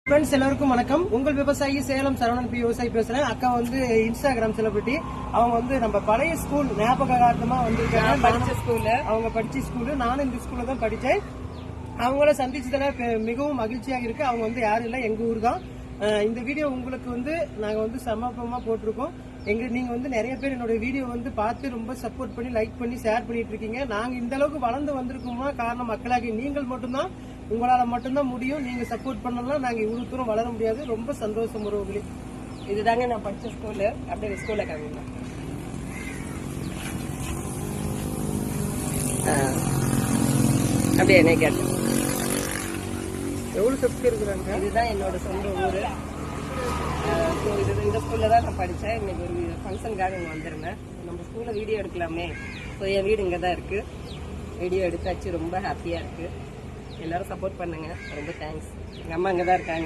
Friends எல்லாருக்கும் வணக்கம். உங்கள் விவசாயி சேலம் சரவணன் பி விவசாயி பேசுறேன். அக்கா வந்து இன்ஸ்டாகிராம் செலிபிரிட்டி. அவங்க வந்து நம்ம பழைய ஸ்கூல் ஞாபகார்த்தமா வந்திருக்காங்க. படிச்ச ஸ்கூல்ல அவங்க படிச்ச ஸ்கூல். நானும் இந்த ஸ்கூல்ல தான் படிச்சேன். அவங்கள சந்திச்சதுல மிகவும் மகிழ்ச்சியாக இருக்கு. அவங்க வந்து யாரும் இல்ல, எங்க ஊர் தான். இந்த வீடியோ உங்களுக்கு வந்து நாங்க வந்து சமர்ப்பமா போட்டிருக்கோம். நீங்க வந்து நிறைய பேர் என்னோட வீடியோ வந்து பார்த்து ரொம்ப சப்போர்ட் பண்ணி லைக் பண்ணி ஷேர் பண்ணிட்டு இருக்கீங்க. நாங்க இந்த அளவுக்கு வளர்ந்து வந்திருக்கோமா காரணம் மக்களாகி நீங்கள் மட்டும்தான். உங்களால மட்டும்தான் முடியும். நீங்க சப்போர்ட் பண்ணலாம், நாங்க இவ்வளவு தூரம் வளர முடியாது. ரொம்ப சந்தோஷம் உறவுகளே. இதுதாங்க நான் படிச்ச ஸ்கூலு. அப்படியே ஸ்கூல்ல காமிங்க. அப்படியே என்ன கேட்டேன், எவ்வளவு சக்தி இருக்கிறாங்க. இதுதான் என்னோட சொந்த ஊரு. இந்த ஸ்கூல்ல தான் நான் படித்தேன். இன்னைக்கு ஒரு ஃபங்க்ஷனுக்காக இங்கே வந்திருந்தேன். நம்ம ஸ்கூலில் வீடியோ எடுக்கலாமே. ஸோ என் வீடு இங்கே தான் இருக்குது. வீடியோ எடுத்தாச்சு. ரொம்ப ஹாப்பியாக இருக்குது. எல்லாரும் சப்போர்ட் பண்ணுங்க. ரொம்ப தேங்க்ஸ். எங்கள் அம்மா இங்கே தான் இருக்காங்க.